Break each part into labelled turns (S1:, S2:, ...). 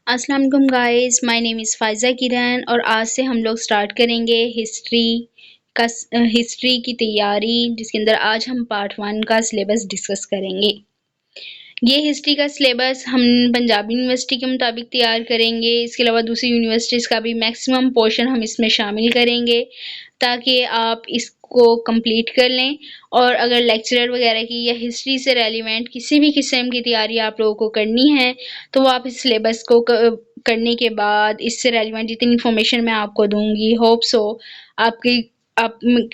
S1: السلام علیکم گائز، مائی نیم از فائزہ کرن اور آج سے ہم لوگ سٹارٹ کریں گے کا ہسٹری کی تیاری، جس کے اندر آج ہم پارٹ 1 کا سلیبس ڈسکس کریں گے۔ یہ ہسٹری کا سلیبس ہم پنجابی یونیورسٹی کے مطابق تیار کریں گے، اس کے علاوہ دوسری یونیورسٹیز کا بھی میکسیمم پورشن ہم اس میں شامل کریں گے تاکہ آپ اس کو کمپلیٹ کر لیں۔ اور اگر لیکچرر وغیرہ کی یا ہسٹری سے ریلیونٹ کسی بھی قسم کی تیاری آپ لوگوں کو کرنی ہے تو وہ آپ اس سلیبس کو کرنے کے بعد اس سے ریلیونٹ جتنی انفارمیشن میں آپ کو دوں گی، ہوپ سو آپ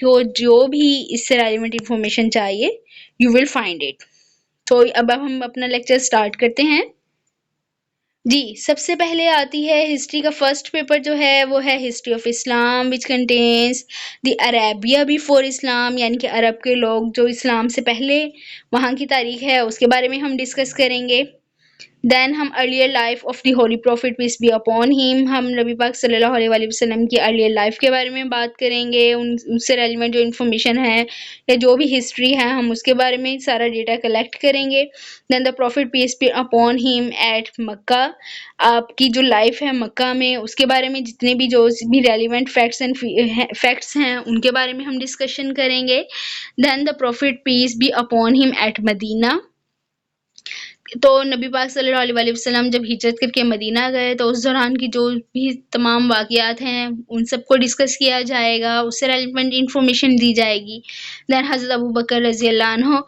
S1: کو جو بھی اس سے ریلیونٹ انفارمیشن چاہیے یو ول فائنڈ اٹ۔ تو اب ہم اپنا لیکچر سٹارٹ کرتے ہیں۔ جی، سب سے پہلے آتی ہے ہسٹری کا فرسٹ پیپر جو ہے وہ ہے ہسٹری آف اسلام وچ contains the Arabia before Islam, یعنی کہ عرب کے لوگ جو اسلام سے پہلے وہاں کی تاریخ ہے اس کے بارے میں ہم ڈسکس کریں گے۔ دین ہم earlier life of the holy prophet peace be upon him نبی پاک صلی اللہ علیہ وآلہ وسلم کی ارلیئر لائف کے بارے میں بات کریں گے، ان سے ریلیونٹ جو انفارمیشن ہے یا جو بھی ہسٹری ہے ہم اس کے بارے میں سارا ڈیٹا کلیکٹ کریں گے۔ Then the prophet peace be upon him at Mecca, آپ کی جو لائف ہے مکہ میں اس کے بارے میں جتنے بھی جو بھی ریلیونٹ فیکٹس ہیں ان کے بارے میں ہم ڈسکشن کریں گے۔ Then the prophet peace be upon him at Medina, تو نبی پاک صلی اللہ علیہ وسلم جب ہجرت کر کے مدینہ گئے تو اس دوران کی جو بھی تمام واقعات ہیں ان سب کو ڈسکس کیا جائے گا، اس سے ریلیونٹ انفارمیشن دی جائے گی۔ دین حضرت ابو بکر رضی اللہ عنہ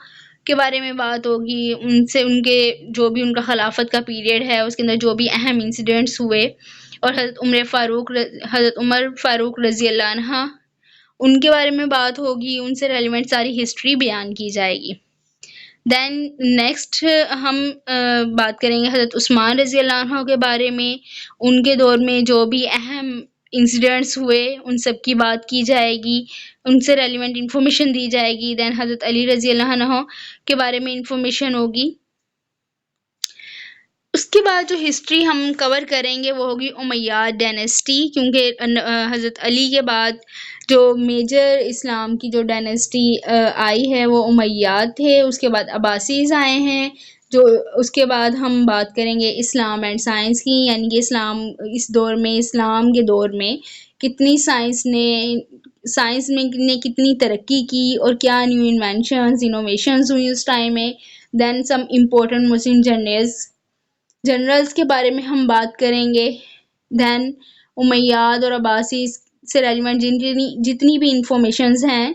S1: کے بارے میں بات ہوگی، ان کے جو بھی ان کا خلافت کا پیریڈ ہے اس کے اندر جو بھی اہم انسیڈنٹس ہوئے، اور حضرت عمر فاروق رضی اللہ عنہ ان کے بارے میں بات ہوگی، ان سے ریلیونٹ ساری ہسٹری بیان کی جائے گی۔ دین نیکسٹ ہم بات کریں گے حضرت عثمان رضی اللہ عنہ کے بارے میں، ان کے دور میں جو بھی اہم انسیڈنٹس ہوئے ان سب کی بات کی جائے گی، ان سے ریلیونٹ انفارمیشن دی جائے گی۔ دین حضرت علی رضی اللہ عنہ کے بارے میں انفارمیشن ہوگی۔ اس کے بعد جو ہسٹری ہم کور کریں گے وہ ہوگی امیاد ڈائنیسٹی، کیونکہ حضرت علی کے بعد جو میجر اسلام کی جو ڈائنیسٹی آئی ہے وہ امیاد تھے، اس کے بعد عباسیز آئے ہیں، جو اس کے بعد ہم بات کریں گے اسلام اینڈ سائنس کی، یعنی کہ اسلام کے دور میں کتنی سائنس نے کتنی ترقی کی اور کیا نیو انوویشنز ہوئی اس ٹائم میں۔ دین سم امپورٹنٹ مسلم جنرلز کے بارے میں ہم بات کریں گے۔ دین امیاد اور عباسی سے ریلیونٹ جتنی بھی انفارمیشنز ہیں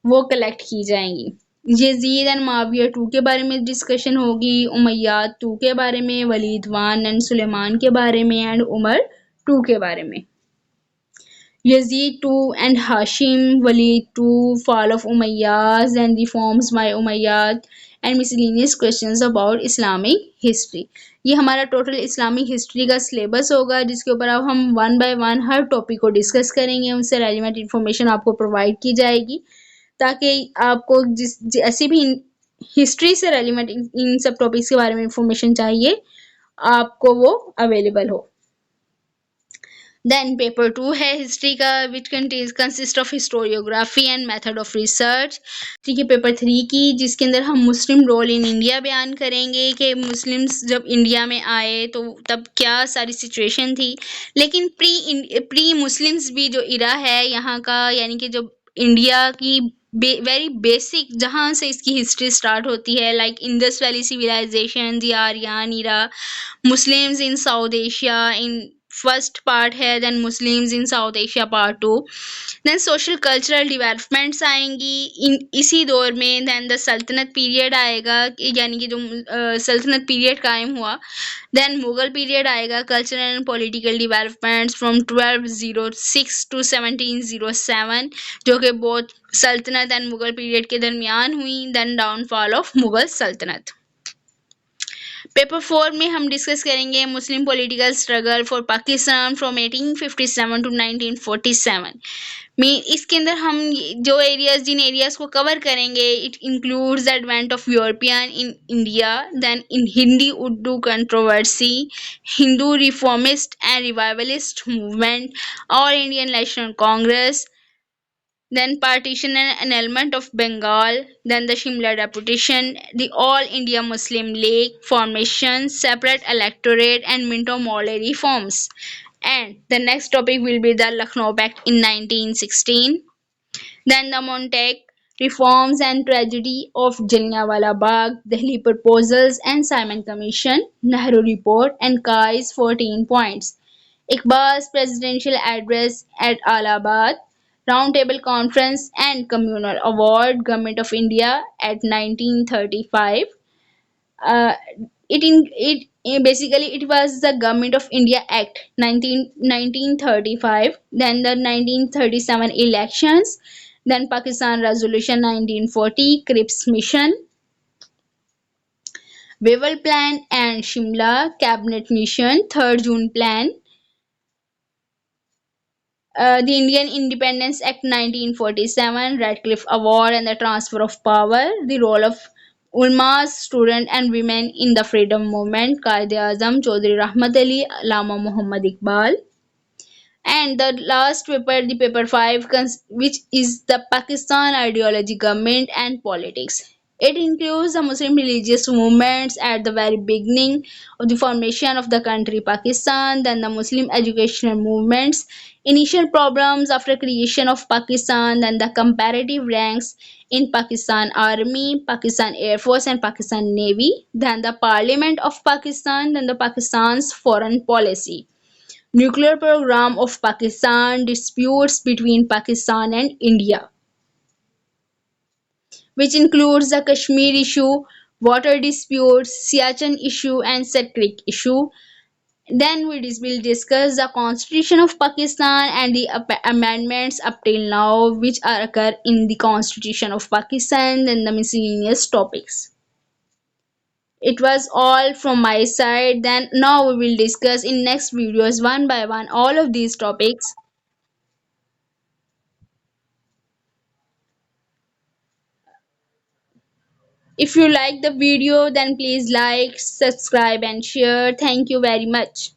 S1: وہ کلیکٹ کی جائیں گی۔ یزید اینڈ معاویہ 2 کے بارے میں ڈسکشن ہوگی، امیاد 2 کے بارے میں، ولید 1 اینڈ سلیمان کے بارے میں، اینڈ عمر 2 کے بارے میں۔ Yazid 2 and Hashim, Walid 2، fall of Umayyad and reforms by Umayyad, and miscellaneous questions about Islamic history. یہ ہمارا ٹوٹل اسلامک ہسٹری کا سلیبس ہوگا، جس کے اوپر اب ہم 1 by 1 ہر ٹاپک کو ڈسکس کریں گے، ان سے ریلیونٹ انفارمیشن آپ کو پرووائڈ کی جائے گی تاکہ آپ کو ایسی بھی ہسٹری سے ریلیونٹ ان سب ٹاپکس کے بارے میں انفارمیشن چاہیے آپ کو وہ اویلیبل ہو۔ دین پیپر 2 ہے ہسٹری کا which consist of historiography and method of research۔ ٹھیک ہے، پیپر 3 کی جس کے اندر ہم مسلم رول ان انڈیا بیان کریں گے کہ مسلمز جب انڈیا میں آئے تو تب کیا ساری سچویشن تھی، لیکن پری مسلمز بھی جو ایرا ہے یہاں کا، یعنی کہ جب انڈیا کی ویری بیسک جہاں سے اس کی ہسٹری سٹارٹ ہوتی ہے، like Indus valley civilisation, the Aryan era, Muslims in South Asia in first part ہے، then Muslims in South Asia part 2، then social cultural developments آئیں گی اسی دور میں، دین دا سلطنت پیریڈ آئے گا، یعنی کہ جو سلطنت پیریڈ قائم ہوا، دین مغل پیریڈ آئے گا، cultural and political developments from 1206 to 1707، جو کہ بہت سلطنت اینڈ مغل پیریڈ کے درمیان ہوئی، then downfall of Mughal سلطنت۔ پیپر 4 میں ہم ڈسکس کریں گے Muslim political struggle for Pakistan from 1857 to 1947 میں۔ اس کے اندر ہم جن ایریاز کو کور کریں گے it includes the advent of European in India, then in Hindi Urdu controversy, Hindu reformist and revivalist movement, All Indian National Congress, then partition and annulment of Bengal, then the Shimla deputation, the All India Muslim League formation, separate electorate, and Minto Morley reforms. And the next topic will be the Lucknow Pact in 1916. Then the Montauk reforms and tragedy of Jallianwala Bagh, Delhi proposals and Simon Commission, Nehru report, and Kai's 14 points. Iqbal's presidential address at Allahabad, Roundtable Conference and Communal Award, Government of India at 1935. Uh, basically it was the Government of India Act 1935, then the 1937 elections, then Pakistan Resolution 1940, Cripps Mission, Waval Plan and Shimla Cabinet Mission, 3rd June Plan, the Indian Independence Act 1947, Radcliffe Award and the transfer of power, the role of ulmas, students and women in the freedom movement, Quaid-e-Azam, Chaudhry Rahmat Ali, Allama Muhammad Iqbal. And the last paper, the paper 5, which is the Pakistan ideology, government and politics. It includes the Muslim religious movements at the very beginning of the formation of the country Pakistan, then the Muslim educational movements, initial problems after creation of Pakistan, then the comparative ranks in Pakistan Army, Pakistan Air Force and Pakistan Navy, then the Parliament of Pakistan, then the Pakistan's foreign policy, nuclear program of Pakistan, disputes between Pakistan and India, which includes the Kashmir issue, water disputes, Siachen issue, and Set Creek issue. Then we will discuss the Constitution of Pakistan and the amendments up till now, which are occur in the Constitution of Pakistan, and the miscellaneous topics. It was all from my side. Then now we will discuss in next videos one by one all of these topics. If you like the video, then please like, subscribe and share. Thank you very much.